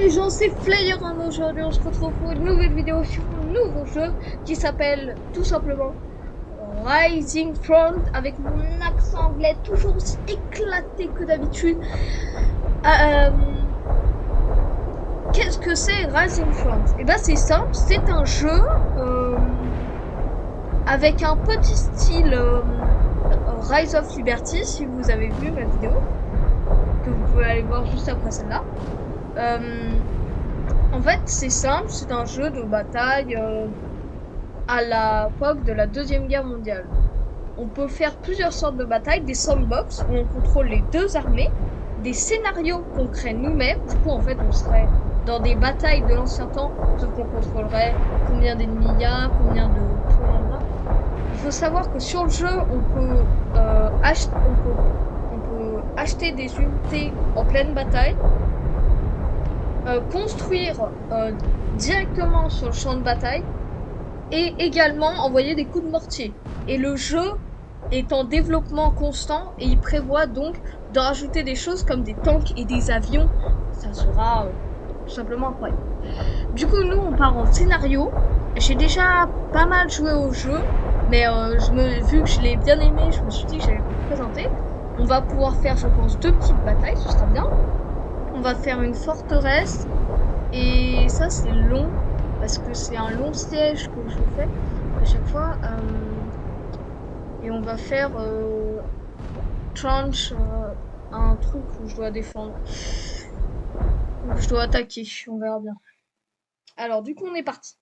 les gens, c'est Flayer1. Aujourd'hui on se retrouve pour une nouvelle vidéo sur un nouveau jeu qui s'appelle tout simplement Rising Front, avec mon accent anglais toujours aussi éclaté que d'habitude. Euh, Qu'est-ce que c'est Rising Front? Eh ben c'est simple, c'est un jeu euh, avec un petit style Rise of Liberty, si vous avez vu ma vidéo, que vous pouvez aller voir juste après celle-là. Euh, En fait, c'est simple, c'est un jeu de bataille à l'époque de la Deuxième Guerre mondiale. On peut faire plusieurs sortes de batailles, des sandbox où on contrôle les deux armées, des scénarios qu'on crée nous-mêmes. Du coup, en fait, on serait dans des batailles de l'ancien temps, sauf qu'on contrôlerait combien d'ennemis il y a, combien de points on a. Il faut savoir que sur le jeu, on peut acheter des unités en pleine bataille, construire directement sur le champ de bataille et également envoyer des coups de mortier. Et le jeu est en développement constant et il prévoit donc de rajouter des choses comme des tanks et des avions. Ça sera tout simplement incroyable. Du coup, nous, on part en scénario. J'ai déjà pas mal joué au jeu, mais vu que je l'ai bien aimé, je me suis dit que j'allais vous le présenter. On va pouvoir faire, je pense, deux petites batailles, ce sera bien. On va faire une forteresse et ça, c'est long parce que c'est un long siège que je fais à chaque fois. Et on va faire tranche, un truc où je dois défendre, où je dois attaquer. On verra bien. Alors, du coup, on est parti.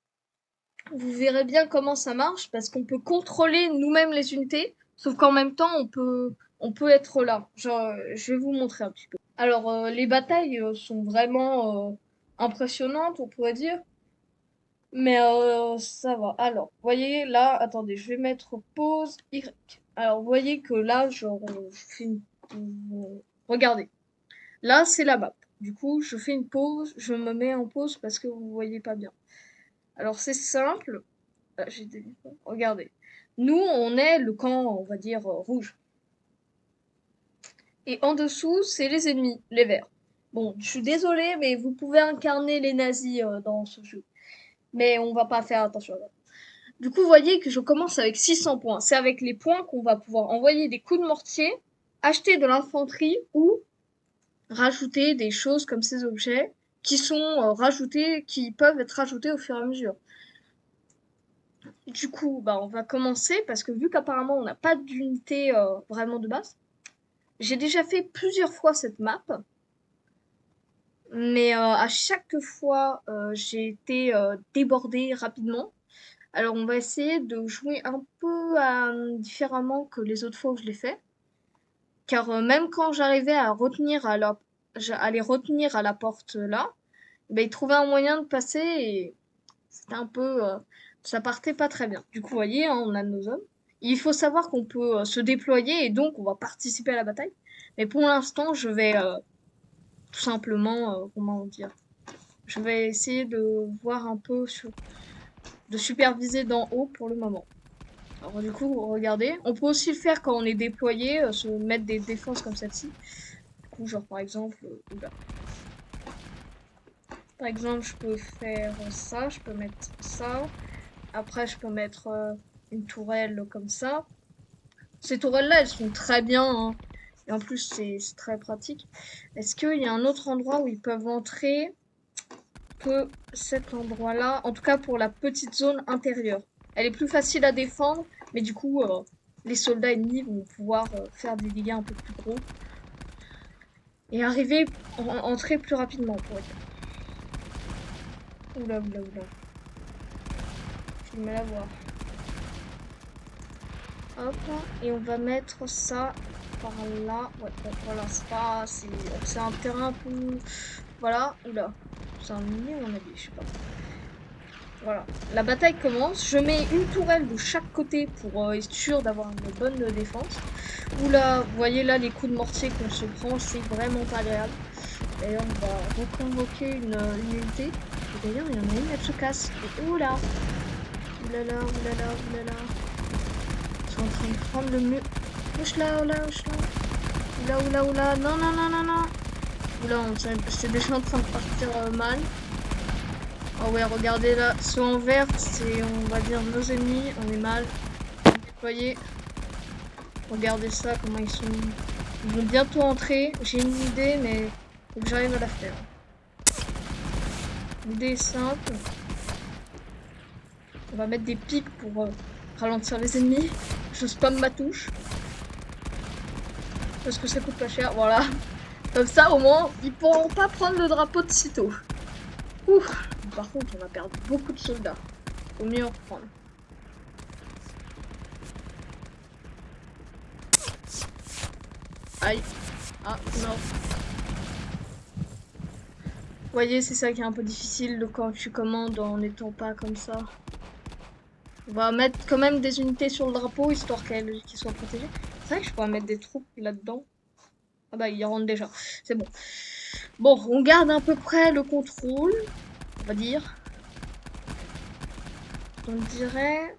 Vous verrez bien comment ça marche parce qu'on peut contrôler nous-mêmes les unités, sauf qu'en même temps, on peut être là. Genre, je vais vous montrer un petit peu. Alors, les batailles sont vraiment impressionnantes, on pourrait dire. Mais ça va. Alors, vous voyez là, attendez, je vais mettre pause Y. Alors, vous voyez que là, genre, je fais une... Regardez, là, c'est la map. Du coup, je fais une pause, je me mets en pause parce que vous voyez pas bien. Alors, c'est simple. Ah, regardez. Nous, on est le camp, on va dire, rouge. Et en dessous, c'est les ennemis, les verts. Bon, je suis désolée, mais vous pouvez incarner les nazis dans ce jeu. Mais on va pas faire attention à ça. Du coup, vous voyez que je commence avec 600 points. C'est avec les points qu'on va pouvoir envoyer des coups de mortier, acheter de l'infanterie ou rajouter des choses comme ces objets qui sont rajoutés, qui peuvent être rajoutés au fur et à mesure. Du coup, bah, on va commencer parce que vu qu'apparemment on n'a pas d'unité vraiment de base, j'ai déjà fait plusieurs fois cette map, mais à chaque fois j'ai été débordée rapidement. Alors on va essayer de jouer un peu différemment que les autres fois où je l'ai fait. Car même quand j'arrivais à les retenir à la porte là, ben, ils trouvaient un moyen de passer et c'était un peu... ça partait pas très bien. Du coup, vous voyez, hein, on a nos hommes. Il faut savoir qu'on peut se déployer et donc on va participer à la bataille. Mais pour l'instant, je vais tout simplement, comment dire, je vais essayer de voir un peu, de superviser d'en haut pour le moment. Alors du coup, regardez, on peut aussi le faire quand on est déployé, se mettre des défenses comme celle-ci. Du coup, genre par exemple, oula. Par exemple, je peux faire ça, je peux mettre ça. Après, je peux mettre une tourelle comme ça. Ces tourelles-là, elles sont très bien, hein. Et en plus, c'est très pratique. Est-ce qu'il y a un autre endroit où ils peuvent entrer que cet endroit-là? En tout cas, pour la petite zone intérieure. Elle est plus facile à défendre, mais du coup, les soldats ennemis vont pouvoir faire des dégâts un peu plus gros. Et arriver, entrer plus rapidement, pour être. Oula, oula, oula. J'ai du mal à voir. Hop, et on va mettre ça par là. Ouais, bon, voilà, c'est un terrain un peu... Voilà, oula. C'est un mini ou un allié, je sais pas. Voilà, la bataille commence. Je mets une tourelle de chaque côté pour être sûr d'avoir une bonne défense. Oula, vous voyez là les coups de mortier qu'on se prend, c'est vraiment pas agréable. D'ailleurs, on va reconvoquer une unité. Et d'ailleurs, il y en a une, elle se casse. Et oula, oulala, oulala, oulala. Ils sont en train de prendre le mur. Wesh là, oula, wesh là. Oula, oula, oula. Non, non, non, non, non. Oula, c'est déjà en train de partir mal. Oh ouais, regardez là, ceux en vert, c'est, on va dire, nos ennemis, on est mal. Voyez, regardez ça, comment ils sont. Ils vont bientôt entrer. J'ai une idée, mais faut que j'arrive à la faire. L'idée est simple. On va mettre des pics pour ralentir les ennemis. Je spamme ma touche. Parce que ça coûte pas cher, voilà. Comme ça, au moins, ils pourront pas prendre le drapeau de sitôt. Ouf. Par contre, on a perdu beaucoup de soldats. Faut mieux en reprendre. Aïe. Ah, non. Vous voyez, c'est ça qui est un peu difficile quand tu commandes en n'étant pas comme ça. On va mettre quand même des unités sur le drapeau, histoire qu'ils soient protégés. C'est vrai que je pourrais mettre des troupes là-dedans. Ah bah, ils rentrent déjà. C'est bon. Bon, on garde à peu près le contrôle, on va dire. On dirait...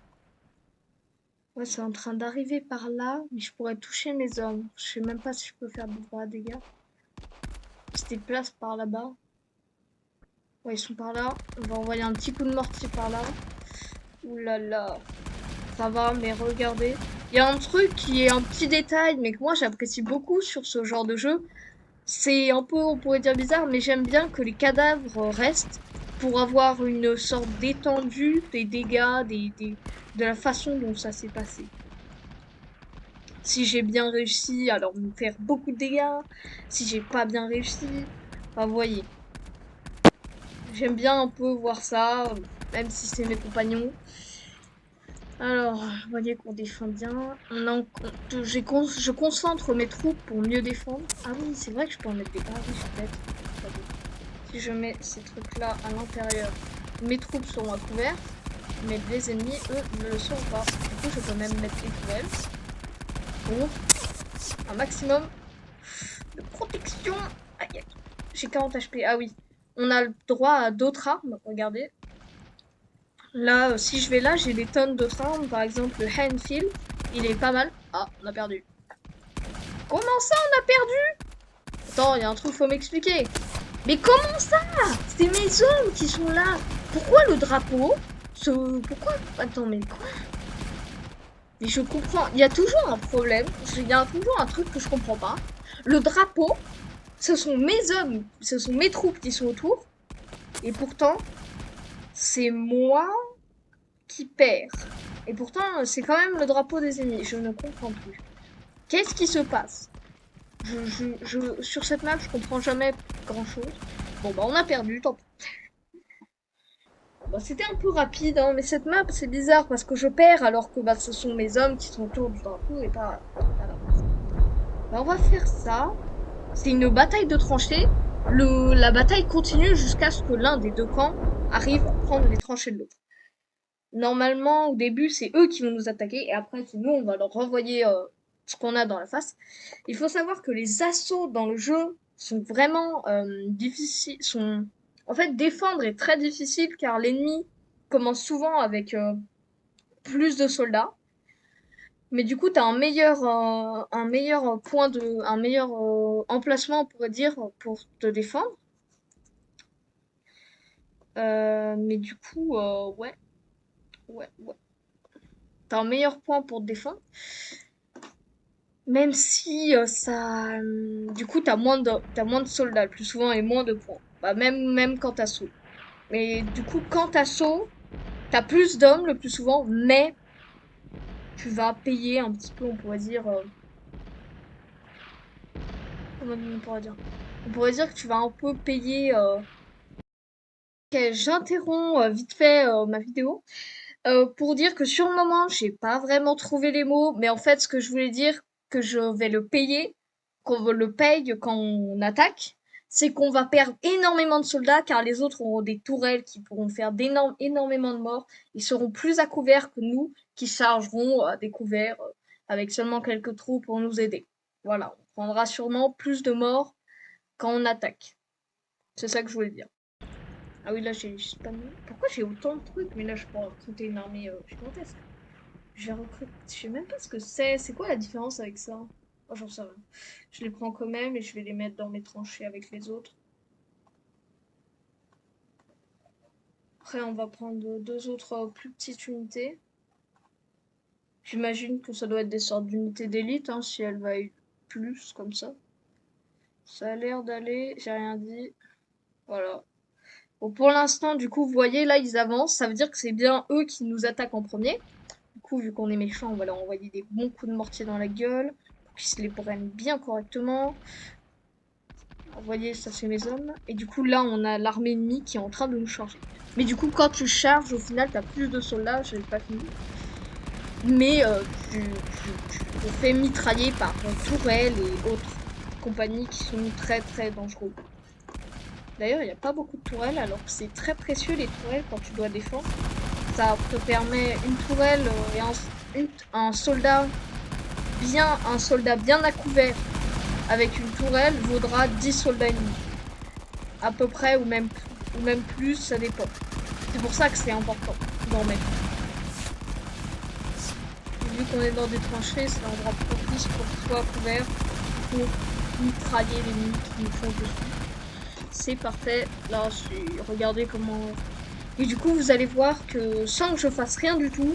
Ouais, c'est en train d'arriver par là, mais je pourrais toucher mes hommes. Je sais même pas si je peux faire de vrais dégâts. Ils se déplacent par là-bas. Ouais, ils sont par là. On va envoyer un petit coup de mortier par là. Ouh là là. Ça va, mais regardez. Il y a un truc qui est un petit détail, mais que moi j'apprécie beaucoup sur ce genre de jeu. C'est un peu, on pourrait dire bizarre, mais j'aime bien que les cadavres restent pour avoir une sorte d'étendue des dégâts, de la façon dont ça s'est passé. Si j'ai bien réussi, alors me faire beaucoup de dégâts. Si j'ai pas bien réussi, bah vous voyez. J'aime bien un peu voir ça, même si c'est mes compagnons. Alors, vous voyez qu'on défend bien. Je concentre mes troupes pour mieux défendre. Ah oui, c'est vrai que je peux en mettre des... Ah oui, je suis bête. Attendez. Si je mets ces trucs-là à l'intérieur, mes troupes seront à couvert, mais les ennemis, eux, ne le seront pas. Du coup, je peux même mettre des tourelles pour un maximum de protection. Aïe, aïe. J'ai 40 HP. Ah oui. On a le droit à d'autres armes. Regardez. Là, si je vais là, j'ai des tonnes d'autres armes. Par exemple, le Handfield. Il est pas mal. Ah, on a perdu. Comment ça, on a perdu? Attends, il y a un truc, faut m'expliquer. Mais comment ça? C'est mes hommes qui sont là. Pourquoi le drapeau? Pourquoi? Attends, mais quoi? Mais je comprends. Il y a toujours un problème. Il y a toujours un truc que je comprends pas. Le drapeau, ce sont mes hommes, ce sont mes troupes qui sont autour. Et pourtant, c'est moi qui perds. Et pourtant, c'est quand même le drapeau des ennemis. Je ne comprends plus. Qu'est-ce qui se passe? Sur cette map, je comprends jamais grand-chose. Bon, bah, on a perdu, tant pis. Bah, c'était un peu rapide, hein, mais cette map, c'est bizarre parce que je perds alors que bah, ce sont mes hommes qui sont autour du drapeau et pas la base. Bah, on va faire ça. C'est une bataille de tranchées. La bataille continue jusqu'à ce que l'un des deux camps arrive à prendre les tranchées de l'autre. Normalement, au début, c'est eux qui vont nous attaquer et après, c'est nous, on va leur renvoyer ce qu'on a dans la face. Il faut savoir que les assauts dans le jeu sont vraiment difficiles. En fait, défendre est très difficile car l'ennemi commence souvent avec plus de soldats. Mais du coup, tu as un meilleur emplacement, on pourrait dire, pour te défendre. Mais du coup, ouais. T'as un meilleur point pour te défendre. Même si du coup, t'as moins de soldats, le plus souvent, et moins de points. Bah, même quand t'assaut. Mais du coup, quand t'assaut, t'as plus d'hommes le plus souvent, mais tu vas payer un petit peu, on pourrait dire. Comment on pourrait dire? On pourrait dire que tu vas un peu payer. Ok, j'interromps vite fait ma vidéo pour dire que sur le moment, j'ai pas vraiment trouvé les mots, mais en fait, ce que je voulais dire, que je vais le payer, qu'on le paye quand on attaque, c'est qu'on va perdre énormément de soldats car les autres auront des tourelles qui pourront faire énormément de morts. Ils seront plus à couvert que nous qui chargerons à découvert avec seulement quelques troupes pour nous aider. Voilà, on prendra sûrement plus de morts quand on attaque. C'est ça que je voulais dire. Ah oui, là j'ai spammé. Pourquoi j'ai autant de trucs? Mais là je pourrais recruter une armée gigantesque. Je vais recruter. Je sais même pas ce que c'est. C'est quoi la différence avec ça? Oh, j'en sais rien. Je les prends quand même et je vais les mettre dans mes tranchées avec les autres. Après, on va prendre deux autres plus petites unités. J'imagine que ça doit être des sortes d'unités d'élite, hein, si elle va être plus comme ça. Ça a l'air d'aller, j'ai rien dit. Voilà. Bon, pour l'instant, du coup, vous voyez, là, ils avancent. Ça veut dire que c'est bien eux qui nous attaquent en premier. Du coup, vu qu'on est méchant, on va leur envoyer des bons coups de mortier dans la gueule pour qu'ils se les prennent bien correctement. Vous voyez, ça c'est mes hommes. Et du coup, là, on a l'armée ennemie qui est en train de nous charger. Mais du coup, quand tu charges, au final, t'as plus de soldats. Je n'ai pas fini. Mais tu te fais mitrailler par tourelles et autres compagnies qui sont très très dangereux. D'ailleurs, il n'y a pas beaucoup de tourelles, alors que c'est très précieux les tourelles quand tu dois défendre. Ça te permet une tourelle et un soldat bien à couvert avec une tourelle vaudra 10 soldats ennemis. À peu près ou même plus, ça dépend. C'est pour ça que c'est important d'en mettre. Vu qu'on est dans des tranchées, c'est l'endroit propice pour qu'il soit couvert pour mitrailler les ennemis qui nous font dessus. C'est parfait. Là, regardez comment. Et du coup, vous allez voir que sans que je fasse rien du tout,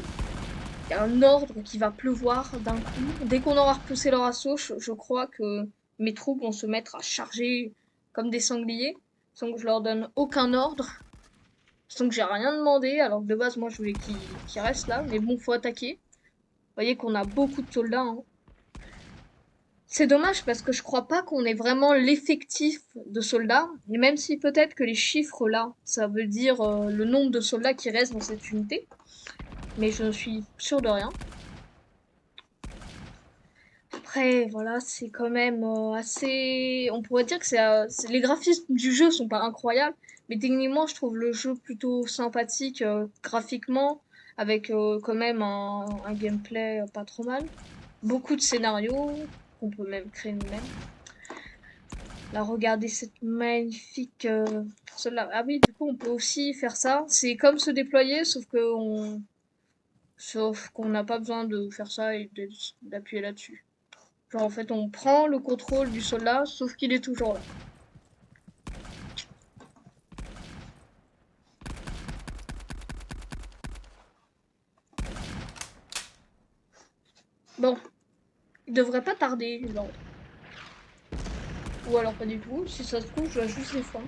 il y a un ordre qui va pleuvoir d'un coup. Dès qu'on aura repoussé leur assaut, je crois que mes troupes vont se mettre à charger comme des sangliers, sans que je leur donne aucun ordre, sans que j'ai rien demandé. Alors que de base, moi, je voulais qu'ils restent là, mais bon, faut attaquer. Vous voyez qu'on a beaucoup de soldats, hein. C'est dommage parce que je crois pas qu'on ait vraiment l'effectif de soldats, et même si peut-être que les chiffres là, ça veut dire le nombre de soldats qui restent dans cette unité, mais je ne suis sûre de rien. Après, voilà, c'est quand même assez. On pourrait dire que les graphismes du jeu sont pas incroyables, mais techniquement, je trouve le jeu plutôt sympathique graphiquement, avec quand même un gameplay pas trop mal. Beaucoup de scénarios qu'on peut même créer nous-mêmes. Là, regardez cette magnifique. Celle-là. Ah oui, du coup, on peut aussi faire ça. C'est comme se déployer, sauf qu'on n'a pas besoin de faire ça et d'appuyer là-dessus. Genre, en fait, on prend le contrôle du soldat, sauf qu'il est toujours là. Bon, il devrait pas tarder, l'ordre. Ou alors pas du tout. Si ça se trouve, je dois juste défendre.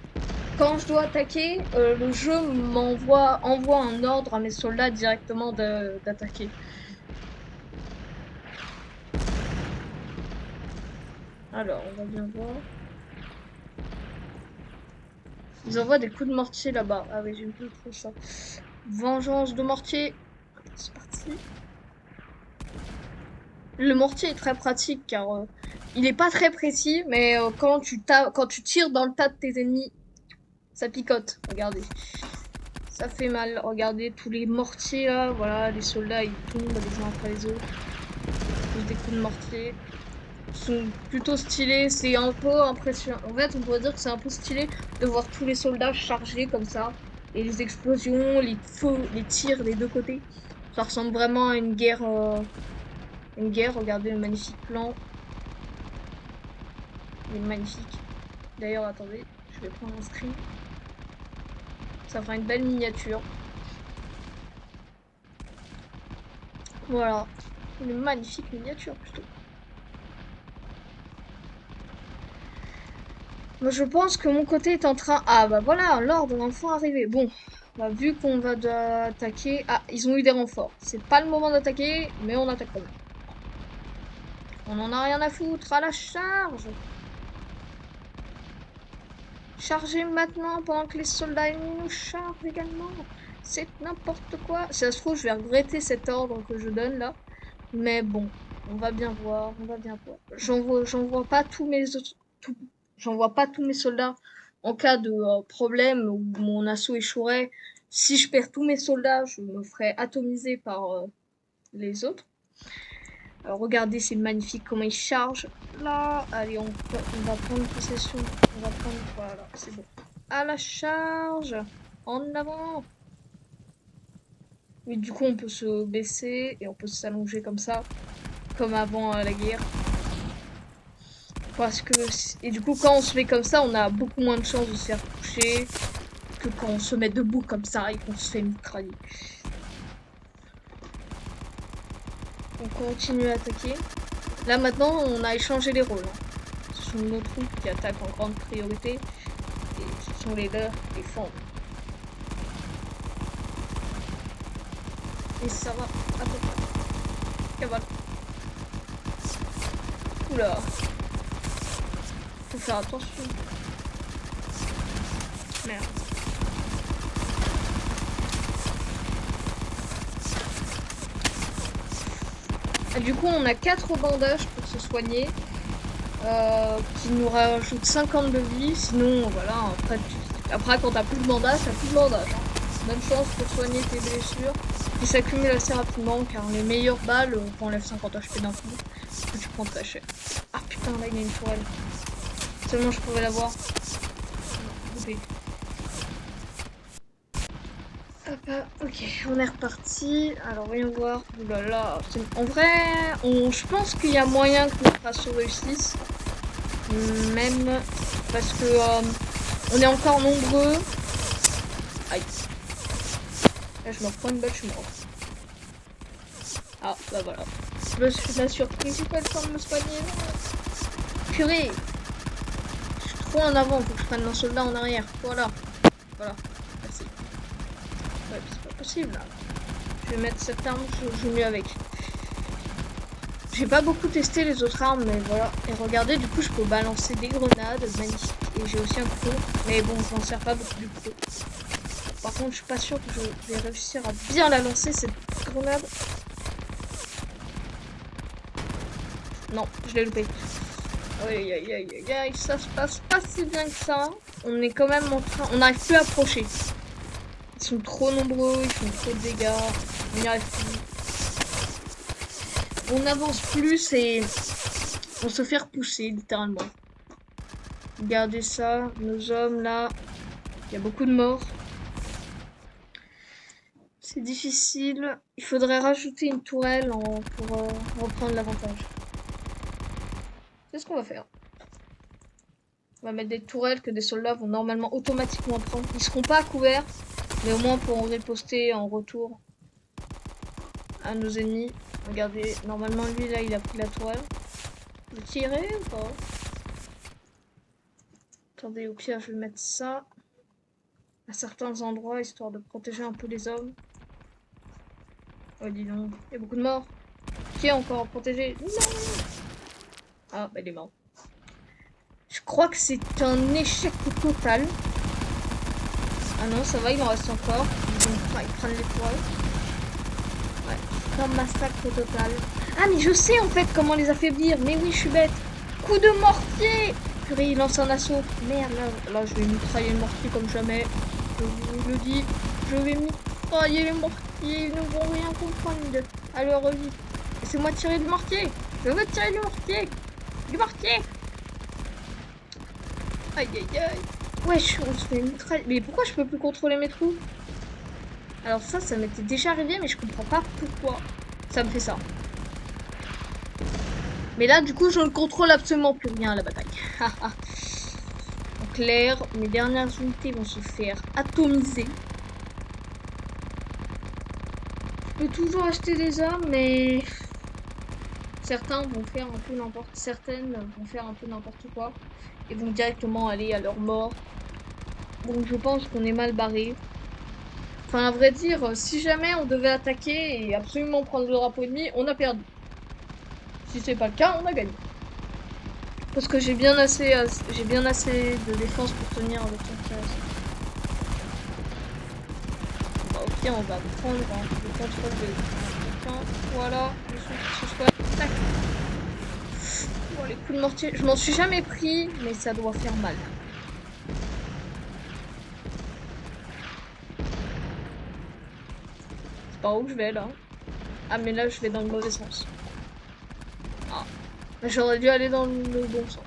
Quand je dois attaquer, le jeu envoie un ordre à mes soldats directement d'attaquer. Alors, on va bien voir. Ils envoient des coups de mortier là-bas. Ah oui, j'aime plus trop ça. Vengeance de mortier. C'est parti. Le mortier est très pratique car il est pas très précis, mais quand tu tires dans le tas de tes ennemis, ça picote. Regardez. Ça fait mal. Regardez tous les mortiers là. Voilà, les soldats ils tombent les uns après les autres. Tous des coups de mortier. Ils sont plutôt stylés. C'est un peu impressionnant. En fait, on pourrait dire que c'est un peu stylé de voir tous les soldats chargés comme ça. Et les explosions, les feux, les tirs des deux côtés. Ça ressemble vraiment à une guerre. Regardez le magnifique plan. Il est magnifique. D'ailleurs, attendez, je vais prendre un screen. Ça fera une belle miniature. Voilà. Une magnifique miniature plutôt. Moi, je pense que mon côté est en train. Ah bah voilà, l'ordre va enfin arriver. Bon, bah, vu qu'on va attaquer. Ah, ils ont eu des renforts. C'est pas le moment d'attaquer, mais on attaque quand même. On en a rien à foutre, à la charge! Chargez maintenant pendant que les soldats ennemis nous chargent également. C'est n'importe quoi. Si ça se trouve, je vais regretter cet ordre que je donne là. Mais bon, on va bien voir, on va bien voir. J'envoie pas tout- j'envoie pas tous mes soldats en cas de problème où mon assaut échouerait. Si je perds tous mes soldats, je me ferai atomiser par les autres. Alors regardez, c'est magnifique comment ils chargent. Là, allez, on va prendre possession. On va prendre, voilà, c'est bon. À la charge, en avant. Oui, du coup, on peut se baisser et on peut s'allonger comme ça, comme avant la guerre. Parce que... Et du coup, quand on se met comme ça, on a beaucoup moins de chances de se faire toucher que quand on se met debout comme ça et qu'on se fait mitrailler. On continue à attaquer. Là, maintenant, on a échangé les rôles. Ce sont nos troupes qui attaquent en grande priorité. Et ce sont les leurs qui défendent. Et ça va à peu près. Cavale. Oula. Faut faire attention. Merde. Et du coup, on a 4 bandages pour se soigner. Qui nous rajoute 50 de vie. Sinon, voilà, après quand t'as plus de bandage, t'as plus de bandage. Hein. Bonne chance pour soigner tes blessures. Qui s'accumulent assez rapidement, car les meilleures balles t'enlèvent 50 HP d'un coup. Que tu prends très cher. Ah putain, là il y a une tourelle. Seulement je pourrais l'avoir. Ok. Ok, on est reparti. Alors voyons voir. Oulala. En vrai, je pense qu'il y a moyen que notre assaut réussisse. Même parce que on est encore nombreux. Aïe. Là je me reprends une balle, je suis mort. Ah bah voilà. Je me suis la surprise, j'ai pas le temps de me soigner. Purée. Je suis trop en avant, faut que je prenne un soldat en arrière. Voilà. Voilà. Merci. Ouais, c'est pas possible là. Je vais mettre cette arme, je joue mieux avec. J'ai pas beaucoup testé les autres armes, mais voilà. Et regardez, du coup, je peux balancer des grenades, magnifique. Et j'ai aussi un couteau, mais bon, je m'en sers pas beaucoup du couteau. Par contre, je suis pas sûre que je vais réussir à bien la lancer, cette grenade. Non, je l'ai loupé. Aïe, aïe, aïe, aïe, aïe, ça se passe pas si bien que ça. On est quand même en train... On n'arrive plus à approcher. Ils sont trop nombreux, ils font trop de dégâts. On n'y arrive plus. On avance plus et on se fait repousser, littéralement. Regardez ça, nos hommes là. Il y a beaucoup de morts. C'est difficile. Il faudrait rajouter une tourelle pour reprendre l'avantage. C'est ce qu'on va faire. On va mettre des tourelles que des soldats vont normalement automatiquement prendre. Ils seront pas à couvert, mais au moins pourront riposter en retour à nos ennemis. Regardez, normalement lui là il a pris la tourelle. Vous tirez ou pas? Attendez, au pire je vais mettre ça à certains endroits histoire de protéger un peu les hommes. Oh dis donc, il y a beaucoup de morts. Qui est encore protégé? Non. Ah bah il est mort. Je crois que c'est un échec total. Ah non, ça va, il en reste encore. Ils prennent les toiles. Ouais, c'est un massacre total. Ah, mais je sais en fait comment les affaiblir. Mais oui, je suis bête. Coup de mortier. Purée, il lance un assaut. Merde, là je vais mitrailler le mortier comme jamais. Je vous le dis. Je vais mitrailler les mortiers. Ils ne vont rien comprendre. Alors, vite. Laissez-moi tirer du mortier. Je veux tirer du mortier. Du mortier. Aïe aïe aïe. Wesh, on se fait mitrailler. Mais pourquoi je peux plus contrôler mes trous? Alors ça m'était déjà arrivé, mais je comprends pas pourquoi ça me fait ça. Mais là, du coup, je ne contrôle absolument plus rien à la bataille. En clair, mes dernières unités vont se faire atomiser. Je peux toujours acheter des armes, mais certaines vont faire un peu n'importe quoi et vont directement aller à leur mort. Donc je pense qu'on est mal barré. Enfin, à vrai dire, si jamais on devait attaquer et absolument prendre le drapeau ennemi, on a perdu. Si c'est pas le cas, on a gagné. Parce que j'ai bien assez de défense pour tenir avec ton classe. Bah, au pire, on va prendre le contrôle de quelqu'un. Voilà, ce soit. Tac. Bon, les coups de mortier, je m'en suis jamais pris, mais ça doit faire mal. C'est par où que je vais là? Ah, mais là, je vais dans le mauvais sens. Ah. J'aurais dû aller dans le bon sens.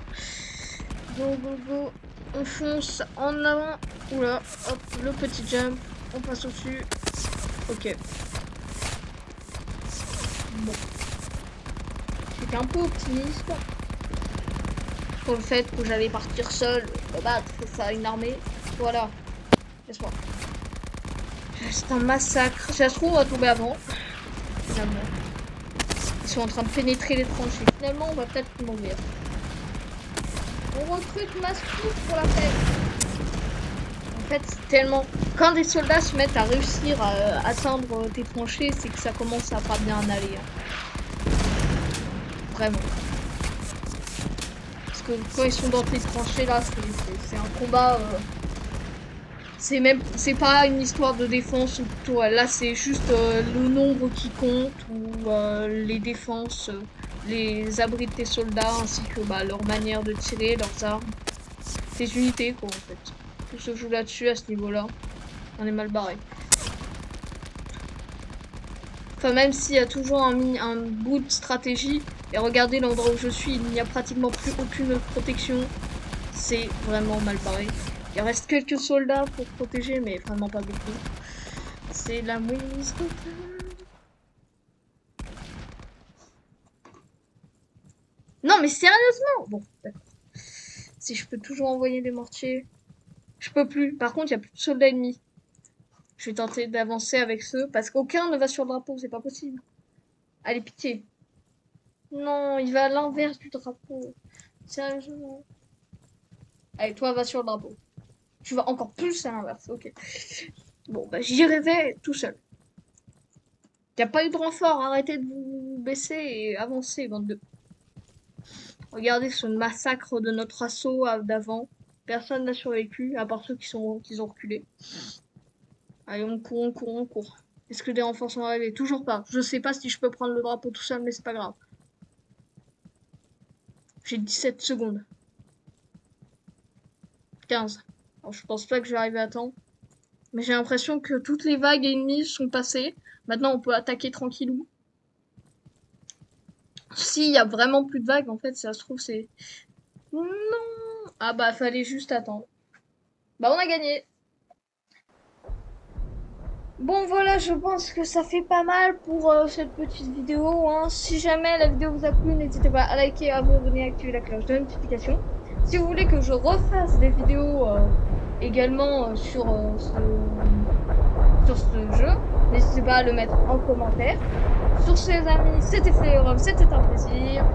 Go, go, go. On fonce en avant. Oula, hop, le petit jump. On passe au-dessus. Ok. Bon. J'étais un peu optimiste. pour le fait que j'allais partir seul battre face à une armée. Voilà, laisse-moi. C'est un massacre. Si ça se trouve, on va tomber avant. Finalement. Ils sont en train de pénétrer les tranchées. Finalement, on va peut-être mourir. On recrute masse troupe pour la paix. En fait, c'est tellement... Quand des soldats se mettent à réussir à atteindre tes tranchées, c'est que ça commence à pas bien aller. Hein. Vraiment. Parce que quand ils sont dans tes tranchées, là, c'est un combat... C'est pas une histoire de défense ou plutôt là c'est juste le nombre qui compte ou les défenses, les abris de tes soldats ainsi que bah, leur manière de tirer, leurs armes, tes unités quoi en fait. Tout se joue là-dessus à ce niveau-là. On est mal barré. Enfin même s'il y a toujours un bout de stratégie et regardez l'endroit où je suis, il n'y a pratiquement plus aucune protection. C'est vraiment mal barré. Il reste quelques soldats pour protéger mais vraiment pas beaucoup. C'est la mouise totale. Non, mais sérieusement! Bon, d'accord. Si je peux toujours envoyer des mortiers. Je peux plus. Par contre, il y a plus de soldats ennemis. Je vais tenter d'avancer avec ceux, parce qu'aucun ne va sur le drapeau, c'est pas possible. Allez, pitié. Non, il va à l'inverse du drapeau. Sérieusement. Allez, toi, va sur le drapeau. Tu vas encore plus à l'inverse, ok. Bon, bah j'irai vais tout seul. Y a pas eu de renfort, arrêtez de vous baisser et avancez, bande de... Regardez ce massacre de notre assaut d'avant. Personne n'a survécu, à part ceux qui ont reculé. Allez, on court, on court, on court. Est-ce que des renforts sont arrivés? Toujours pas. Je sais pas si je peux prendre le drapeau tout seul, mais c'est pas grave. J'ai 17 secondes. 15. Alors, je pense pas que je vais arriver à temps. Mais j'ai l'impression que toutes les vagues ennemies sont passées. Maintenant, on peut attaquer tranquillou. S'il y a vraiment plus de vagues, en fait, ça se trouve, c'est... Non! Ah bah, fallait juste attendre. Bah, on a gagné. Bon voilà, je pense que ça fait pas mal pour cette petite vidéo. Hein. Si jamais la vidéo vous a plu, n'hésitez pas à liker, à vous abonner, à activer la cloche de notification. Si vous voulez que je refasse des vidéos également sur ce jeu, n'hésitez pas à le mettre en commentaire. Sur ce les amis, c'était Fléorum, c'était un plaisir.